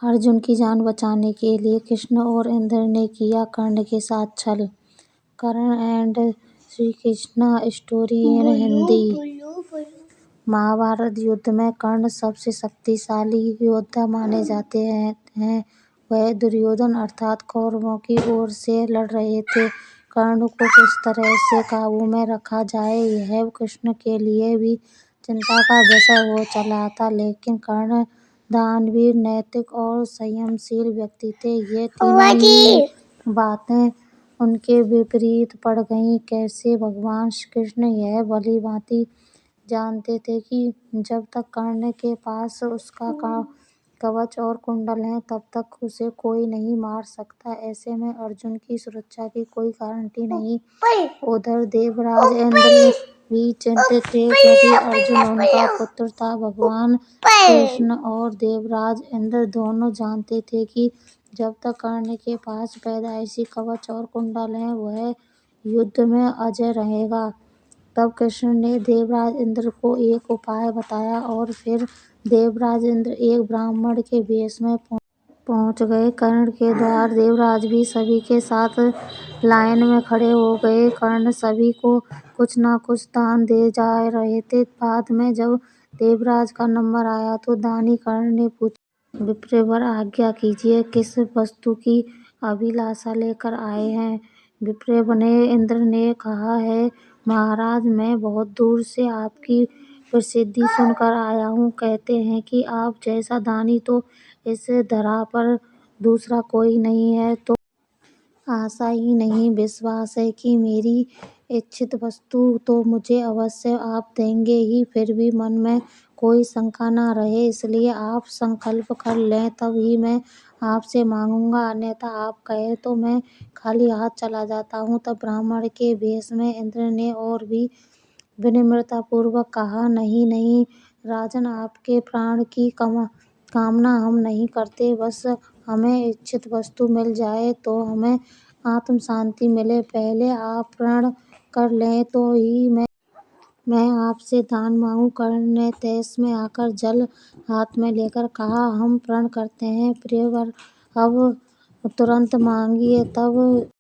अर्जुन की जान बचाने के लिए कृष्ण और इंद्र ने किया कर्ण के साथ छल। Karna and Shri Krishna story in Hindi. Mahabharata युद्ध में कर्ण सबसे शक्तिशाली योद्धा माने जाते हैं। वह दुर्योधन अर्थात कौरवों की ओर से लड़ रहे थे। कर्ण को किस तरह से काबू में रखा जाए, यह कृष्ण के लिए भी चिंता का विषय हो चला था। लेकिन कर्ण दानवीर, नैतिक और संयमशील व्यक्ति थे। ये तीनों ही बातें उनके विपरीत पड़ गईं। कैसे? भगवान कृष्ण यह भली-भांति जानते थे कि जब तक कर्ण के पास उसका कवच और कुंडल है, तब तक उसे कोई नहीं मार सकता। ऐसे में अर्जुन की सुरक्षा की कोई गारंटी नहीं। उधर देवराज इंद्र भी चिंतित थे, क्योंकि अर्जुन उनका पुत्र था। भगवान कृष्ण और देवराज इंद्र दोनों जानते थे कि जब तक कर्ण के पास पैदाइशी कवच और कुंडल है, वह युद्ध में अजय रहेगा। तब कृष्ण ने देवराज इंद्र को एक उपाय बताया और फिर देवराज इंद्र एक ब्राह्मण के वेश में पहुंच गए कर्ण के द्वार। देवराज भी सभी के साथ लाइन में खड़े हो गए। कर्ण सभी को कुछ न कुछ दान दे जा रहे थे। बाद में जब देवराज का नंबर आया तो दानी कर्ण ने पूछा, विप्रवर आज्ञा कीजिए, किस वस्तु की अभिलाषा लेकर आए हैं? विप्रव ने इंद्र ने कहा है, महाराज, मैं बहुत दूर से आपकी प्रसिद्धि सुनकर आया हूँ। कहते हैं कि आप जैसा दानी तो इस धरा पर दूसरा कोई नहीं है। तो आशा ही नहीं, विश्वास है कि मेरी इच्छित वस्तु तो मुझे अवश्य आप देंगे ही। फिर भी मन में कोई शंका न रहे, इसलिए आप संकल्प कर लें, तब ही मैं आपसे मांगूंगा। अन्यथा आप कहें तो मैं खाली हाथ चला जाता हूँ। तब ब्राह्मण के वेश में इंद्र ने और भी विनम्रतापूर्वक कहा, नहीं नहीं राजन, आपके प्राण की कामना हम नहीं करते। बस हमें इच्छित वस्तु मिल जाए तो हमें आत्म शांति मिले। पहले आप प्रण कर लें तो ही मैं आपसे दान मांगू। कर्ण ने तेज में आकर जल हाथ में लेकर कहा, हम प्रण करते हैं प्रियवर, अब तुरंत मांगिए। तब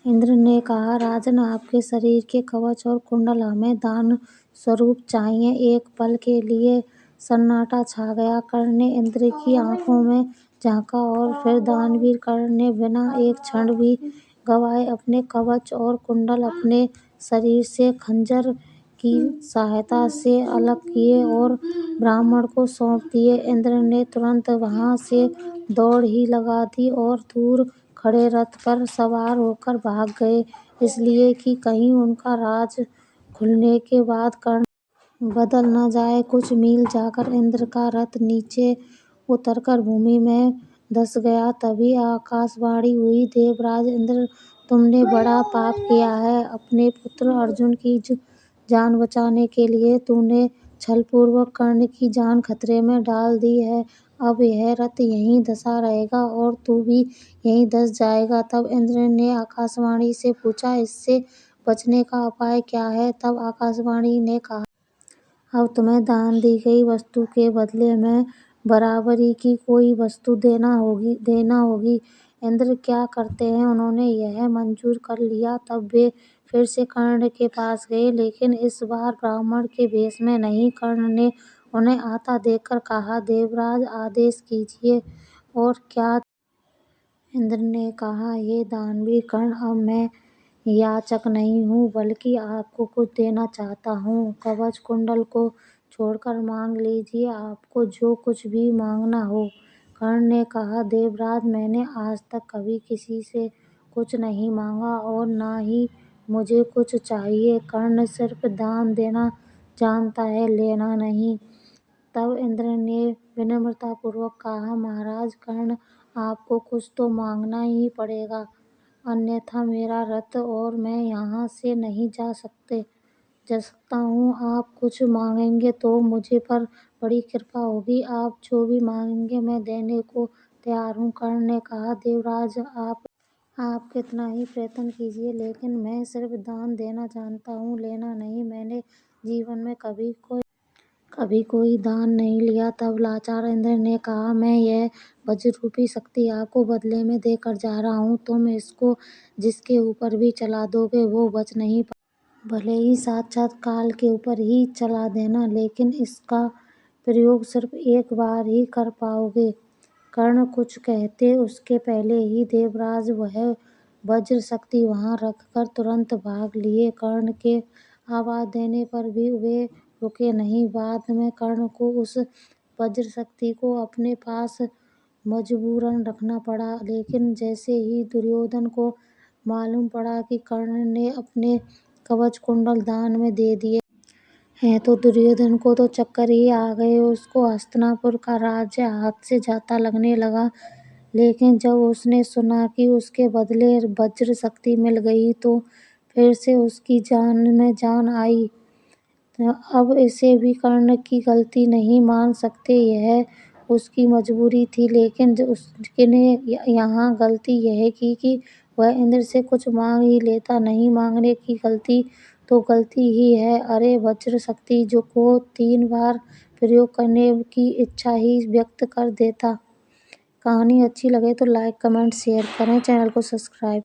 इंद्र ने कहा, राजन, आपके शरीर के कवच और कुंडल हमें दान स्वरूप चाहिए। एक पल के लिए सन्नाटा छा गया। कर्ण ने इंद्र की आंखों में झांका और फिर दानवीर कर्ण ने बिना एक क्षण भी गंवाए अपने कवच और कुंडल अपने शरीर से खंजर की सहायता से अलग किए और ब्राह्मण को सौंप दिए। इंद्र ने तुरंत वहां से दौड़ ही लगा दी और दूर खड़े रथ पर सवार होकर भाग गए, इसलिए कि कहीं उनका राज खुलने के बाद कर्ण बदल न जाए। कुछ मील जाकर इंद्र का रथ नीचे उतरकर भूमि में धंस गया। तभी आकाशवाणी हुई, देवराज इंद्र, तुमने बड़ा पाप किया है। अपने पुत्र अर्जुन की जान बचाने के लिए तूने छलपूर्वक कर्ण की जान खतरे में डाल दी है। अब यह रथ यहीं धंसा रहेगा और तू भी यहीं धंस जाएगा। तब इंद्र ने आकाशवाणी से पूछा, इससे बचने का उपाय क्या है? तब आकाशवाणी ने कहा, अब तुम्हें दान दी गई वस्तु के बदले में बराबरी की कोई वस्तु देना होगी। इंद्र क्या करते हैं, उन्होंने यह मंजूर कर लिया। तब वे फिर से कर्ण के पास गए, लेकिन इस बार ब्राह्मण के वेश में नहीं। कर्ण ने उन्हें आता देखकर कहा, देवराज, आदेश कीजिए और क्या? इंद्र ने कहा, हे दानवीर कर्ण, अब मैं याचक नहीं हूँ, बल्कि आपको कुछ देना चाहता हूँ। कवच कुंडल को छोड़कर मांग लीजिए, आपको जो कुछ भी मांगना हो। कर्ण ने कहा, देवराज, मैंने आज तक कभी किसी से कुछ नहीं मांगा और न ही मुझे कुछ चाहिए। कर्ण सिर्फ दान देना जानता है, लेना नहीं। तब इंद्र ने विनम्रतापूर्वक कहा, महाराज कर्ण, आपको कुछ तो मांगना ही पड़ेगा, अन्यथा मेरा रथ और मैं यहाँ से नहीं जा सकता हूँ। आप कुछ मांगेंगे तो मुझे पर बड़ी कृपा होगी। आप जो भी मांगेंगे मैं देने को तैयार हूँ। कर्ण ने कहा, देवराज, आप कितना ही प्रयत्न कीजिए, लेकिन मैं सिर्फ दान देना जानता हूँ, लेना नहीं। मैंने जीवन में कभी कोई दान नहीं लिया। तब लाचार इंद्र ने कहा, मैं यह वज्र रूपी शक्ति आपको बदले में देकर जा रहा हूँ। तुम इसको जिसके ऊपर भी चला दोगे वो बच नहीं पाएगा। भले ही साक्षात काल के ऊपर ही चला देना, लेकिन इसका प्रयोग सिर्फ एक बार ही कर पाओगे। कर्ण कुछ कहते उसके पहले ही देवराज वह वज्र शक्ति वहां रखकर तुरंत भाग लिए। कर्ण के आवाज देने पर भी वे रुके नहीं। बाद में कर्ण को उस वज्र शक्ति को अपने पास मजबूरन रखना पड़ा। लेकिन जैसे ही दुर्योधन को मालूम पड़ा कि कर्ण ने अपने कवच कुंडल दान में दे दिए हैं, तो दुर्योधन को तो चक्कर ही आ गए। उसको हस्तिनापुर का राज्य हाथ से जाता लगने लगा। लेकिन जब उसने सुना कि उसके बदले वज्र शक्ति मिल गई तो फिर से उसकी जान में जान आई। अब इसे भी कर्ण की गलती नहीं मान सकते, यह उसकी मजबूरी थी। लेकिन उसने यहाँ गलती यह की कि वह इंद्र से कुछ मांग ही लेता। नहीं मांगने की गलती तो गलती ही है। अरे वज्र शक्ति को 3 बार प्रयोग करने की इच्छा ही व्यक्त कर देता। कहानी अच्छी लगे तो लाइक, कमेंट, शेयर करें। चैनल को सब्सक्राइब